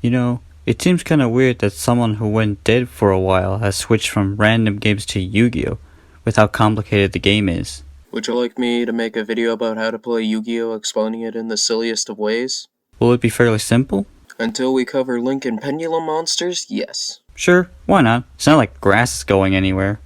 It seems kinda weird that someone who went dead for a while has switched from random games to Yu-Gi-Oh! With how complicated the game is. Would you like me to make a video about how to play Yu-Gi-Oh! Explaining it in the silliest of ways? Will it be fairly simple? Until we cover Link and Pendulum monsters, yes. Sure, why not? It's not like grass is going anywhere.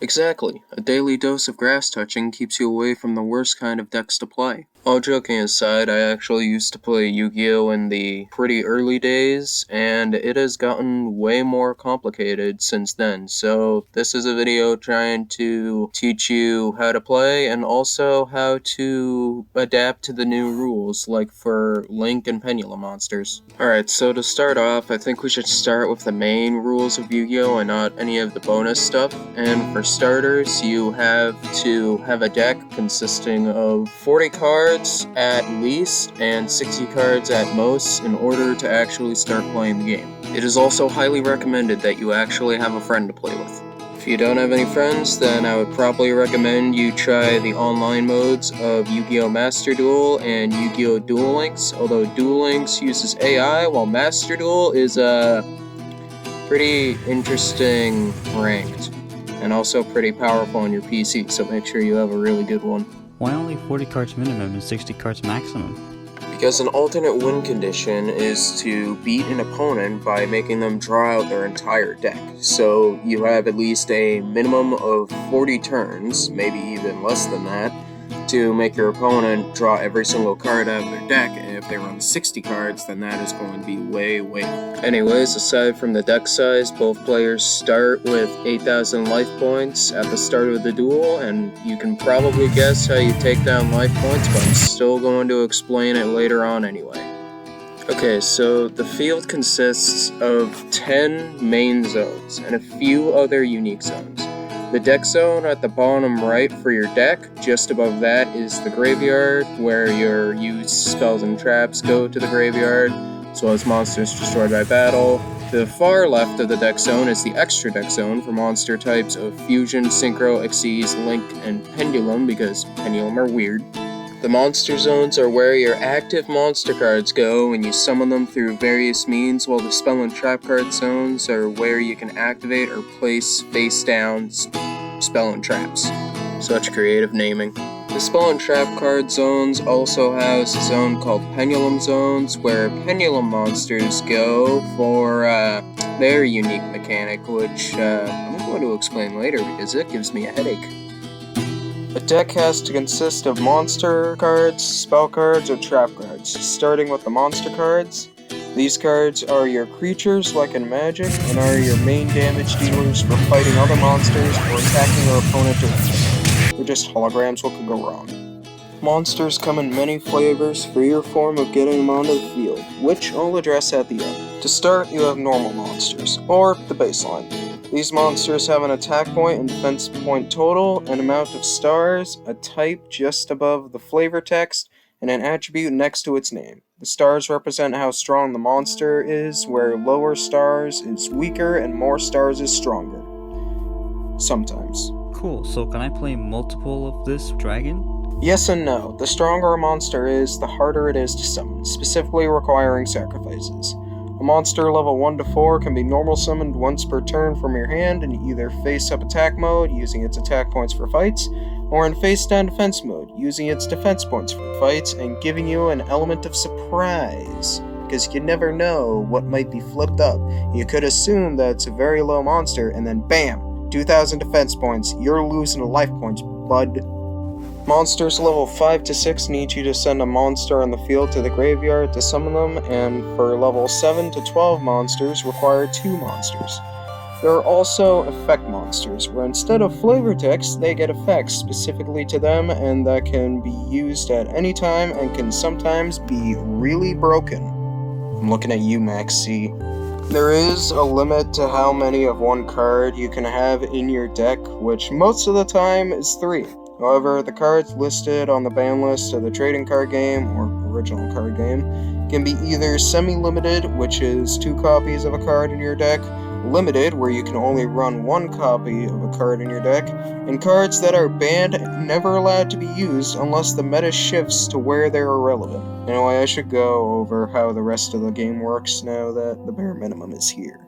Exactly. A daily dose of grass touching keeps you away from the worst kind of decks to play. All joking aside, I actually used to play Yu-Gi-Oh! In the pretty early days, and it has gotten way more complicated since then. So this is a video trying to teach you how to play and also how to adapt to the new rules, like for Link and Pendulum monsters. Alright, so to start off, I think we should start with the main rules of Yu-Gi-Oh! And not any of the bonus stuff. And for starters, you have to have a deck consisting of 40 cards at least and 60 cards at most in order to actually start playing the game. It is also highly recommended that you actually have a friend to play with. If you don't have any friends, then I would probably recommend you try the online modes of Yu-Gi-Oh! Master Duel and Yu-Gi-Oh! Duel Links, although Duel Links uses AI while Master Duel is pretty interesting ranked and also pretty powerful on your PC, so make sure you have a really good one. Why only 40 cards minimum and 60 cards maximum? Because an alternate win condition is to beat an opponent by making them draw out their entire deck. So you have at least a minimum of 40 turns, maybe even less than that, to make your opponent draw every single card out of their deck, and if they run 60 cards, then that is going to be way. Anyways, aside from the deck size, both players start with 8,000 life points at the start of the duel, and you can probably guess how you take down life points, but I'm still going to explain it later on anyway. Okay, so the field consists of 10 main zones and a few other unique zones. The deck zone at the bottom right for your deck, just above that is the graveyard, where your used spells and traps go to the graveyard, as well as monsters destroyed by battle. To the far left of the deck zone is the extra deck zone for monster types of Fusion, Synchro, Xyz, Link, and Pendulum, because Pendulum are weird. The monster zones are where your active monster cards go and you summon them through various means, while the spell and trap card zones are where you can activate or place face-down spell and traps. Such creative naming. The spell and trap card zones also house a zone called Pendulum Zones, where Pendulum monsters go for their unique mechanic, which I'm going to explain later because it gives me a headache. A deck has to consist of monster cards, spell cards, or trap cards. Starting with the monster cards, these cards are your creatures like in Magic and are your main damage dealers for fighting other monsters or attacking your opponent directly. They're just holograms, what could go wrong? Monsters come in many flavors for your form of getting them onto the field, which I'll address at the end. To start, you have normal monsters, or the baseline. These monsters have an attack point and defense point total, an amount of stars, a type just above the flavor text, and an attribute next to its name. The stars represent how strong the monster is, where lower stars is weaker and more stars is stronger. Sometimes. Cool, so can I play multiple of this dragon? Yes and no. The stronger a monster is, the harder it is to summon, specifically requiring sacrifices. A monster level 1 to 4 can be normal summoned once per turn from your hand in either face-up attack mode, using its attack points for fights, or in face-down defense mode, using its defense points for fights and giving you an element of surprise, because you never know what might be flipped up. You could assume that it's a very low monster, and then BAM! 2,000 defense points, you're losing life points, bud. Monsters level 5 to 6 need you to send a monster on the field to the graveyard to summon them, and for level 7 to 12 monsters require 2 monsters. There are also effect monsters, where instead of flavor text, they get effects specifically to them and that can be used at any time and can sometimes be really broken. I'm looking at you, Max C. There is a limit to how many of one card you can have in your deck, which most of the time is 3. However, the cards listed on the ban list of the trading card game, or original card game, can be either semi-limited, which is 2 copies of a card in your deck, limited, where you can only run one copy of a card in your deck, and cards that are banned, never allowed to be used unless the meta shifts to where they're irrelevant. Anyway, I should go over how the rest of the game works now that the bare minimum is here.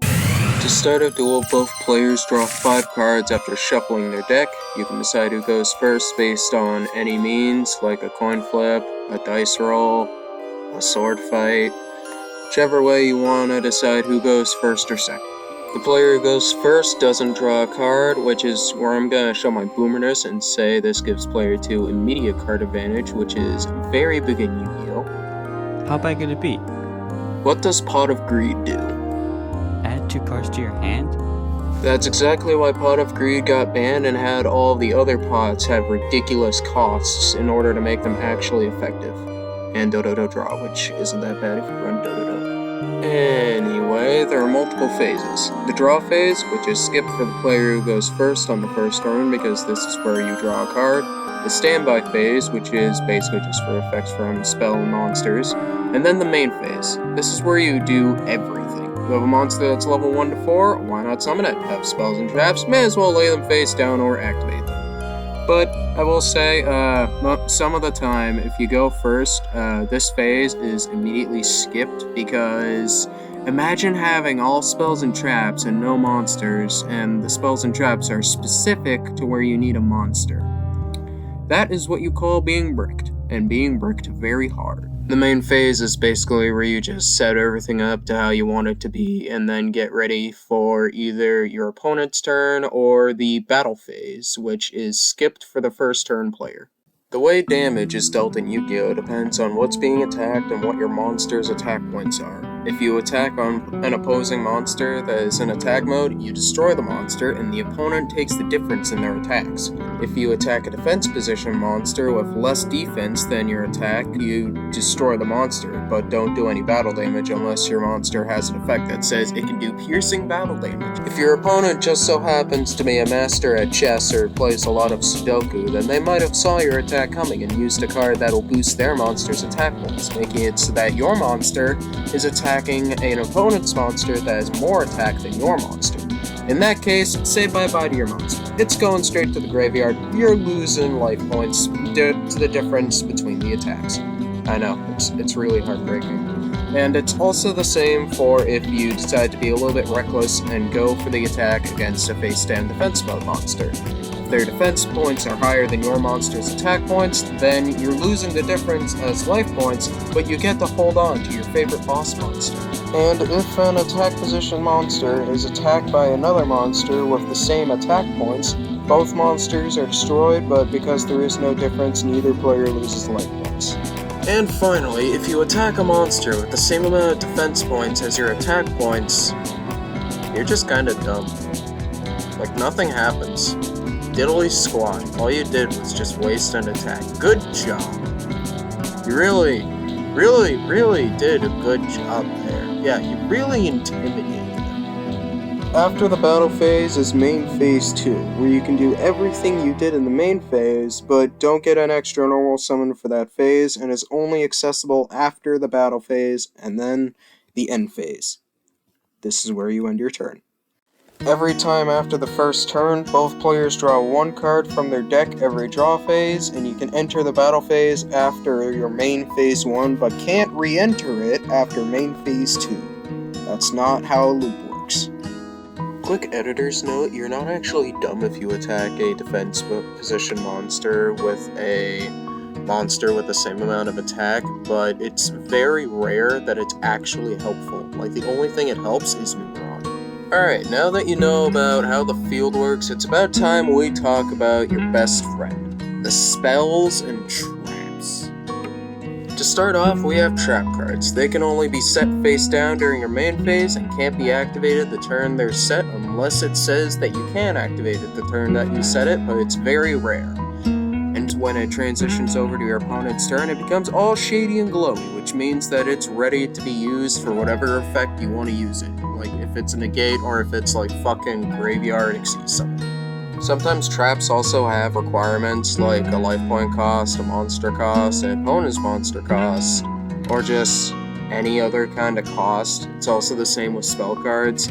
To start a duel, both players draw 5 cards after shuffling their deck. You can decide who goes first based on any means, like a coin flip, a dice roll, a sword fight, whichever way you want to decide who goes first or second. The player who goes first doesn't draw a card, which is where I'm going to show my boomerness and say this gives player 2 immediate card advantage, which is very big in Yu-Gi-Oh! How bad could it be? What does Pot of Greed do? Add 2 cards to your hand? That's exactly why Pot of Greed got banned and had all the other pots have ridiculous costs in order to make them actually effective. And Do-Do-Do draw, which isn't that bad if you run Do-Do-Do. Anyway, there are multiple phases. The draw phase, which is skipped for the player who goes first on the first turn because this is where you draw a card. The standby phase, which is basically just for effects from spell and monsters. And then the main phase. This is where you do everything. You have a monster that's level 1 to 4, why not summon it? Have spells and traps, may as well lay them face down or activate them. But I will say, some of the time, if you go first, this phase is immediately skipped because imagine having all spells and traps and no monsters, and the spells and traps are specific to where you need a monster. That is what you call being bricked, and being bricked very hard. The main phase is basically where you just set everything up to how you want it to be and then get ready for either your opponent's turn or the battle phase, which is skipped for the first turn player. The way damage is dealt in Yu-Gi-Oh! Depends on what's being attacked and what your monster's attack points are. If you attack on an opposing monster that is in attack mode, you destroy the monster and the opponent takes the difference in their attacks. If you attack a defense position monster with less defense than your attack, you destroy the monster, but don't do any battle damage unless your monster has an effect that says it can do piercing battle damage. If your opponent just so happens to be a master at chess or plays a lot of Sudoku, then they might have saw your attack coming and used a card that'll boost their monster's attack points, making it so that your monster is attacking an opponent's monster that has more attack than your monster. In that case, say bye-bye to your monster. It's going straight to the graveyard. You're losing life points to the difference between the attacks. I know, it's really heartbreaking. And it's also the same for if you decide to be a little bit reckless and go for the attack against a face-down defense mode monster. If their defense points are higher than your monster's attack points, then you're losing the difference as life points, but you get to hold on to your favorite boss monster. And if an attack position monster is attacked by another monster with the same attack points, both monsters are destroyed, but because there is no difference, neither player loses life points. And finally, if you attack a monster with the same amount of defense points as your attack points, you're just kinda dumb. Like, nothing happens. Diddly squat. All you did was just waste an attack. Good job. You really did a good job there. Yeah, you really intimidated them. After the battle phase is main phase 2, where you can do everything you did in the main phase, but don't get an extra normal summon for that phase, and is only accessible after the battle phase, and then the end phase. This is where you end your turn. Every time after the first turn, both players draw 1 card from their deck every draw phase, and you can enter the battle phase after your main phase 1, but can't re-enter it after main phase 2. That's not how a loop works. Quick editor's note, you're not actually dumb if you attack a defense position monster with a monster with the same amount of attack, but it's very rare that it's actually helpful. Like, the only thing it helps is Neuron. Alright, now that you know about how the field works, it's about time we talk about your best friend, the spells and traps. To start off, we have trap cards. They can only be set face down during your main phase and can't be activated the turn they're set unless it says that you can activate it the turn that you set it, but it's very rare. And when it transitions over to your opponent's turn, it becomes all shady and glowy, which means that it's ready to be used for whatever effect you want to use it. Like, if it's a negate or if it's like fucking graveyard exceed something. Sometimes traps also have requirements like a life point cost, a monster cost, an opponent's monster cost, or just any other kind of cost. It's also the same with spell cards,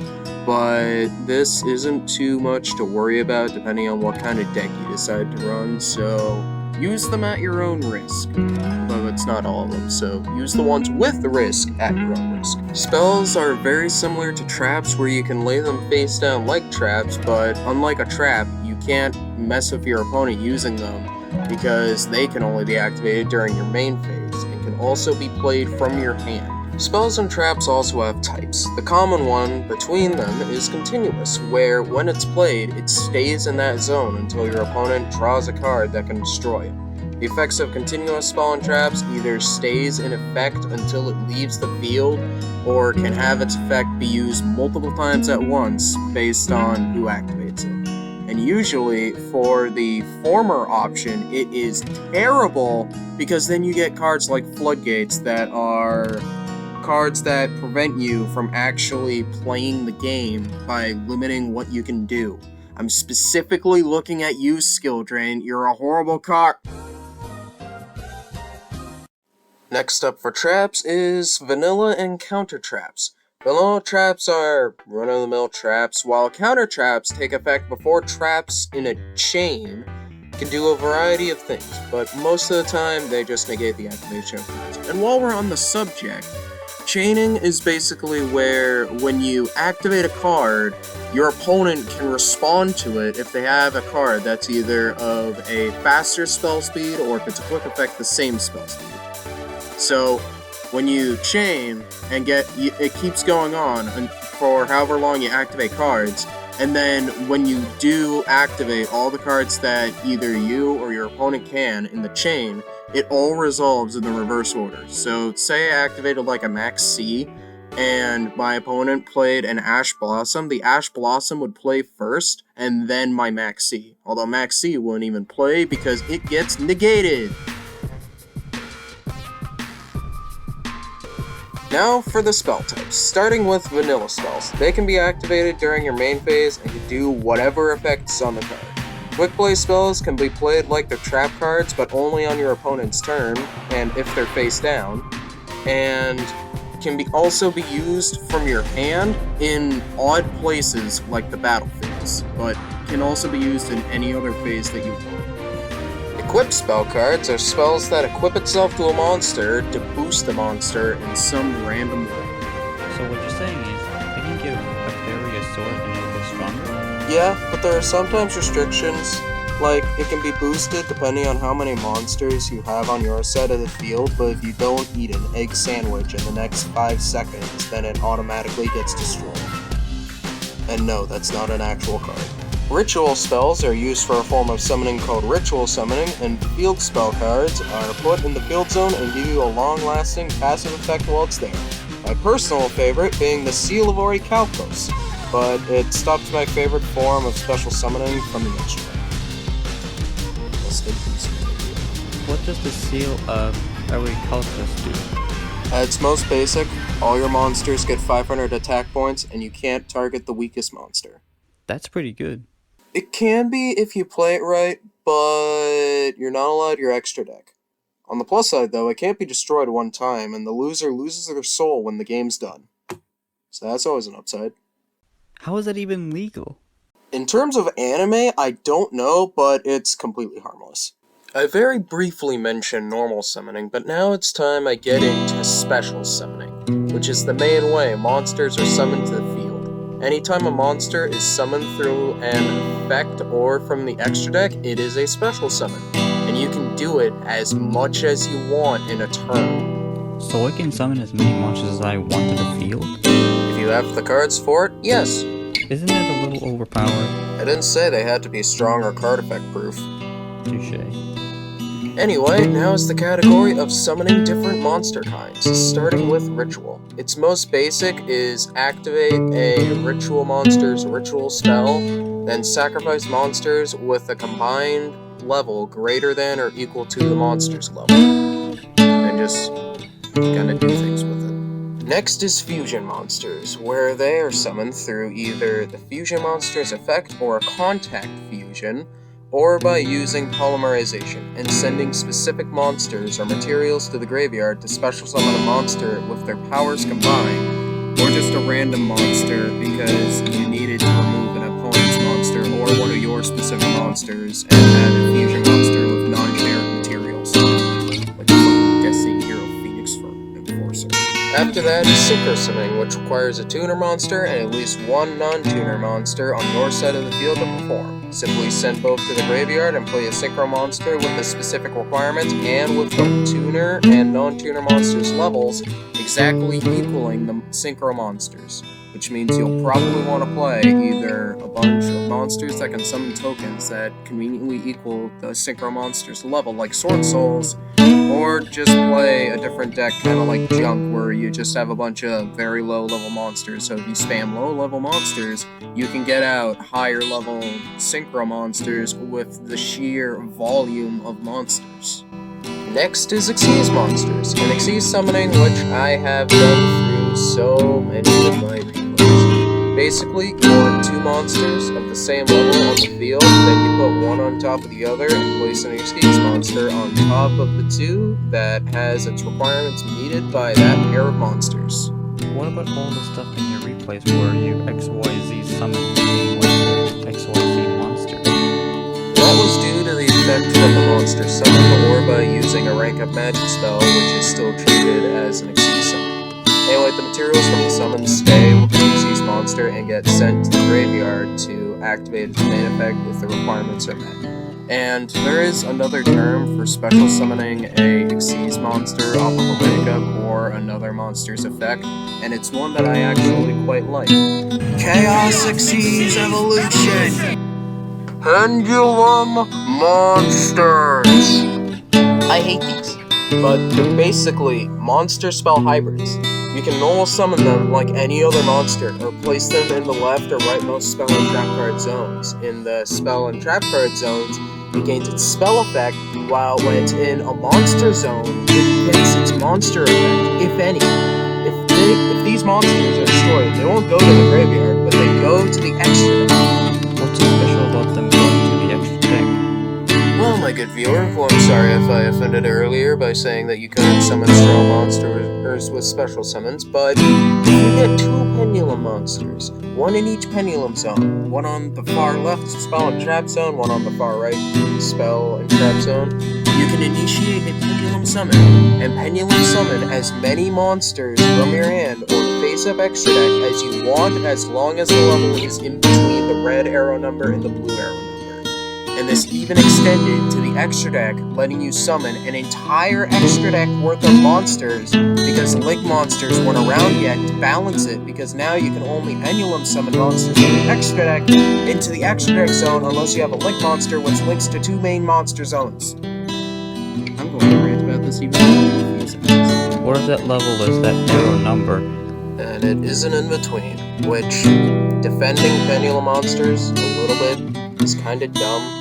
but this isn't too much to worry about depending on what kind of deck you decide to run, so use them at your own risk. Although it's not all of them, so use the ones with the risk at your own risk. Spells are very similar to traps where you can lay them face down like traps, but unlike a trap, you can't mess with your opponent using them because they can only be activated during your main phase and can also be played from your hand. Spells and traps also have types. The common one between them is continuous, where when it's played, it stays in that zone until your opponent draws a card that can destroy it. The effects of continuous spell and traps either stays in effect until it leaves the field, or can have its effect be used multiple times at once based on who activates it. And usually, for the former option, it is terrible because then you get cards like Floodgates that are cards that prevent you from actually playing the game by limiting what you can do. I'm specifically looking at you, Skill Drain. You're a horrible card. Next up for traps is vanilla and counter traps. Vanilla traps are run-of-the-mill traps, while counter traps take effect before traps in a chain can do a variety of things, but most of the time they just negate the activation of cards. And while we're on the subject, chaining is basically where when you activate a card, your opponent can respond to it if they have a card that's either of a faster spell speed or if it's a quick effect, the same spell speed. So when you chain and it keeps going on for however long you activate cards, and then when you do activate all the cards that either you or your opponent can in the chain, it all resolves in the reverse order. So say I activated like a Max C, and my opponent played an Ash Blossom, the Ash Blossom would play first, and then my Max C. Although Max C wouldn't even play because it gets negated. Now for the spell types, starting with vanilla spells. They can be activated during your main phase and can do whatever effects on the card. Quick play spells can be played like they're trap cards, but only on your opponent's turn, and if they're face down, and can also be used from your hand in odd places like the battle phase, but can also be used in any other phase that you want. Equip spell cards are spells that equip itself to a monster to boost the monster in some random way. So what you're saying is, they can give a fairy a sword and it'll be stronger? Yeah, but there are sometimes restrictions, like it can be boosted depending on how many monsters you have on your side of the field, but if you don't eat an egg sandwich in the next 5 seconds, then it automatically gets destroyed. And no, that's not an actual card. Ritual spells are used for a form of summoning called ritual summoning, and field spell cards are put in the field zone and give you a long-lasting passive effect while it's there. My personal favorite being the Seal of Orichalcos, but it stops my favorite form of special summoning from the extra. What does the Seal of Orichalcos do? At its most basic, all your monsters get 500 attack points, and you can't target the weakest monster. That's pretty good. It can be if you play it right, but you're not allowed your extra deck. On the plus side, though, it can't be destroyed one time, and the loser loses their soul when the game's done. So that's always an upside. How is that even legal? In terms of anime, I don't know, but it's completely harmless. I very briefly mentioned normal summoning, but now it's time I get into special summoning, which is the main way monsters are summoned to the field. Anytime a monster is summoned through an effect or from the extra deck, it is a special summon, and you can do it as much as you want in a turn. So I can summon as many monsters as I want to the field? If you have the cards for it, yes. Isn't it a little overpowered? I didn't say they had to be strong or card effect proof. Touché. Anyway, now is the category of summoning different monster kinds, starting with Ritual. Its most basic is activate a ritual monster's ritual spell, then sacrifice monsters with a combined level greater than or equal to the monster's level, and just kinda do things with it. Next is Fusion Monsters, where they are summoned through either the Fusion Monster's effect or a contact fusion, or by using polymerization and sending specific monsters or materials to the graveyard to special summon a monster with their powers combined, or just a random monster because you needed to remove an opponent's monster or one of your specific monsters and add a fusion monster with non-generic materials. Like fucking Destiny Hero Phoenix for Enforcer. After that is synchro summoning, which requires a tuner monster and at least one non-tuner monster on your side of the field to perform. Simply send both to the graveyard and play a synchro monster with the specific requirements and with the tuner and non-tuner monsters levels exactly equaling the synchro monsters, which means you'll probably want to play either a bunch of monsters that can summon tokens that conveniently equal the synchro monsters level, like Sword Souls, or just play a different deck, kind of like Junk, where you just have a bunch of very low-level monsters. So if you spam low-level monsters, you can get out higher-level synchro monsters with the sheer volume of monsters. Next is Xyz monsters, and Xyz summoning, which I have done through so many of my replays. Basically, you want two monsters of the same level on the field, then you put one on top of the other and place an Xyz monster on top of the two that has its requirements meted by that pair of monsters. What about all the stuff in your replays where you XYZ summon with XYZ monster? That was due to the effect from the monster summon or by using a rank up magic spell, which is still treated as an Xyz summon. Anyway, the materials from the summon stay with the Xyz monster and get sent to the graveyard to activate its main effect if the requirements are met. And there is another term for special summoning a Xyz monster off of a rank up or another monster's effect, and it's one that I actually quite like. Chaos Xyz Evolution! Pendulum monsters! I hate these. But they're basically monster spell hybrids. You can normal summon them like any other monster, or place them in the left or rightmost spell and trap card zones. In the spell and trap card zones, it gains its spell effect, while when it's in a monster zone, it gets its monster effect, if any. If these monsters are destroyed, they won't go to the graveyard, but they go to the extra deck. What's so special about them going to the extra deck? Well, my good viewer, well, I'm sorry if I offended earlier by saying that you couldn't summon strong monsters with special summons, but you get two pendulum monsters, one in each pendulum zone, one on the far left spell and trap zone, one on the far right spell and trap zone. You can initiate a pendulum summon, and pendulum summon as many monsters from your hand or face-up extra deck as you want, as long as the level is in between the red arrow number and the blue arrow number. And this even extended to the extra deck, letting you summon an entire extra deck worth of monsters, because the link monsters weren't around yet to balance it, because now you can only pendulum summon monsters from the extra deck into the extra deck zone unless you have a link monster which links to two main monster zones. I'm going to rant about this even in a few seconds. What if that level is that arrow number? And it isn't in between, which, defending pendulum monsters a little bit is kinda dumb.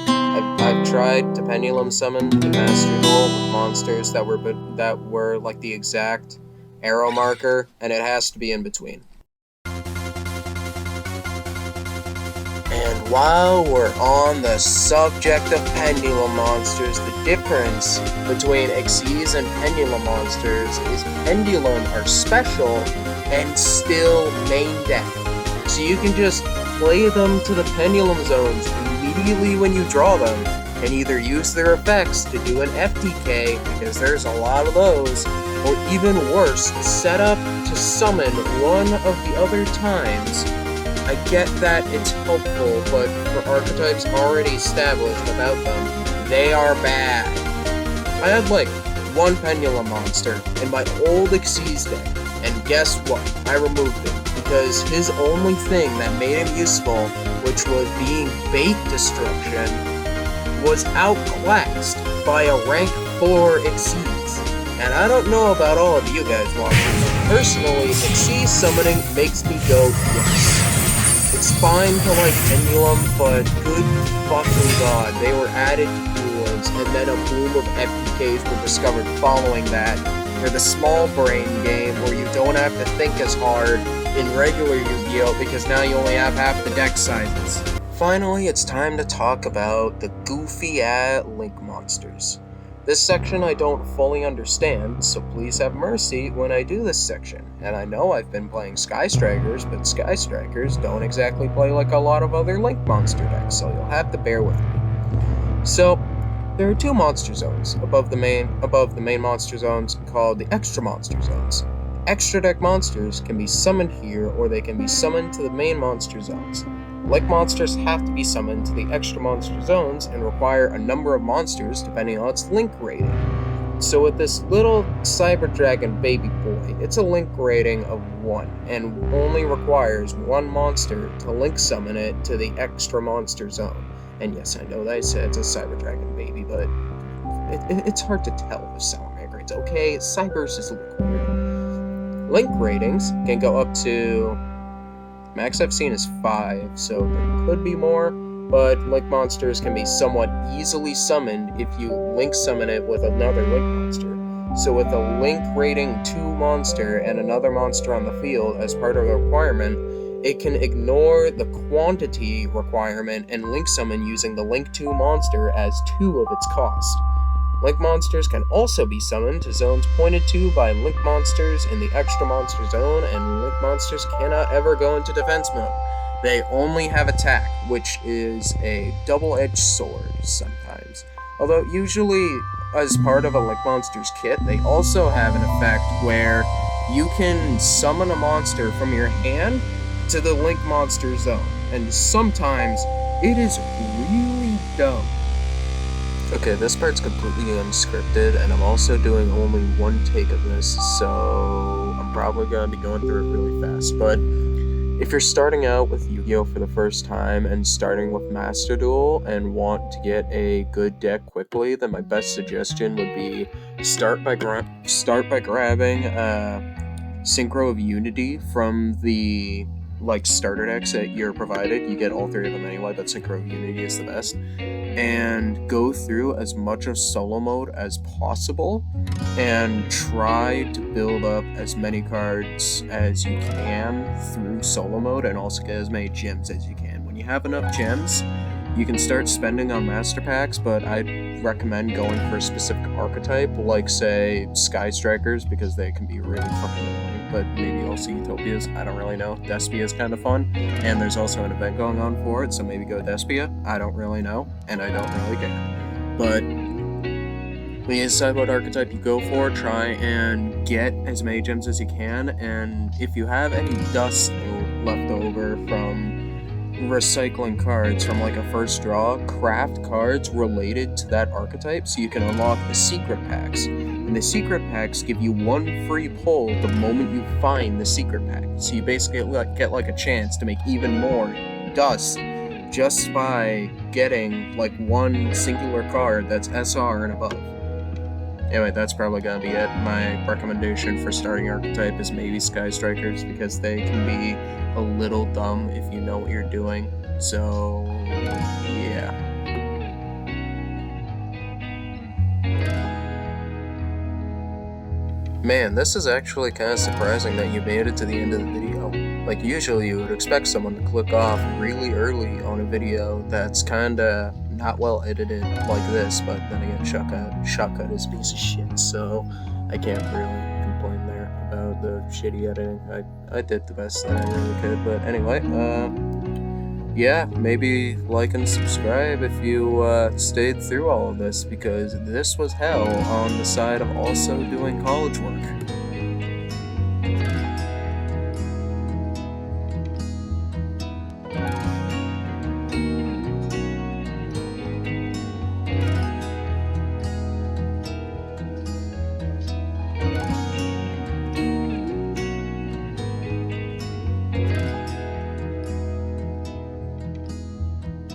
I've tried to pendulum summon the Master Duel with monsters that were like the exact arrow marker, and it has to be in between. And while we're on the subject of pendulum monsters, the difference between Xyz and pendulum monsters is pendulum are special and still main deck. So you can just play them to the pendulum zones immediately when you draw them, and either use their effects to do an FTK, because there's a lot of those, or even worse, set up to summon one of the other times. I get that it's helpful, but for archetypes already established about them, they are bad. I had like one pendulum monster in my old Xyz deck, and guess what? I removed it, because his only thing that made him useful, which was being bait destruction, was outclassed by a rank 4 Xyz. And I don't know about all of you guys watching, but personally, Xyz summoning makes me go, yes. It's fine to like pendulum, but good fucking god, they were added to duels, and then a boom of FTKs were discovered following that, for the small brain game where you don't have to think as hard in regular Yu-Gi-Oh! Because now you only have half the deck sizes. Finally, it's time to talk about the goofy link monsters. This section I don't fully understand, so please have mercy when I do this section. And I know I've been playing Sky Strikers, but Sky Strikers don't exactly play like a lot of other link monster decks, so you'll have to bear with me. So, there are two monster zones above the main monster zones called the extra monster zones. Extra deck monsters can be summoned here, or they can be summoned to the main monster zones. Link monsters have to be summoned to the extra monster zones and require a number of monsters depending on its link rating. So with this little Cyber Dragon baby boy, it's a link rating of 1 and only requires 1 monster to link summon it to the extra monster zone. And yes, I know that I said it's a Cyber Dragon baby, but it's hard to tell with Salamander grades, okay? Cybers is a little weird. Link ratings can go up to... max I've seen is 5, so there could be more, but link monsters can be somewhat easily summoned if you link summon it with another link monster. So with a link rating 2 monster and another monster on the field as part of the requirement, it can ignore the quantity requirement and link summon using the link 2 monster as 2 of its cost. Link monsters can also be summoned to zones pointed to by link monsters in the extra monster zone, and link monsters cannot ever go into defense mode. They only have attack, which is a double-edged sword sometimes. Although usually as part of a link monster's kit, they also have an effect where you can summon a monster from your hand to the link monster zone, and sometimes it is really dumb. Okay, this part's completely unscripted, and I'm also doing only one take of this, so I'm probably going to be going through it really fast. But if you're starting out with Yu-Gi-Oh! For the first time and starting with Master Duel and want to get a good deck quickly, then my best suggestion would be start by grabbing Synchro of Unity from the starter decks that you're provided. You get all 3 of them anyway, but Synchro of Unity is the best. And go through as much of solo mode as possible and try to build up as many cards as you can through solo mode, and also get as many gems as you can. When you have enough gems, you can start spending on master packs, but I'd recommend going for a specific archetype, like say Sky Strikers, because they can be really fucking annoying, but maybe also Utopias, I don't really know. Despia is kind of fun, and there's also an event going on for it, so maybe go Despia, I don't really know, and I don't really care. But when you decide what archetype you go for, try and get as many gems as you can, and if you have any dust left over from recycling cards from like a first draw, craft cards related to that archetype so you can unlock the secret packs. And the secret packs give you 1 free pull the moment you find the secret pack. So you basically get like a chance to make even more dust just by getting like 1 singular card that's SR and above. Anyway, that's probably gonna be it. My recommendation for starting archetype is maybe Sky Strikers, because they can be a little dumb if you know what you're doing. So, yeah. Man, this is actually kind of surprising that you made it to the end of the video. Like, usually you would expect someone to click off really early on a video that's kinda not well edited like this, but then again, Shotcut is a piece of shit, so I can't really complain there about the shitty editing. I did the best that I really could, but anyway, yeah, maybe like and subscribe if you stayed through all of this, because this was hell on the side of also doing college work.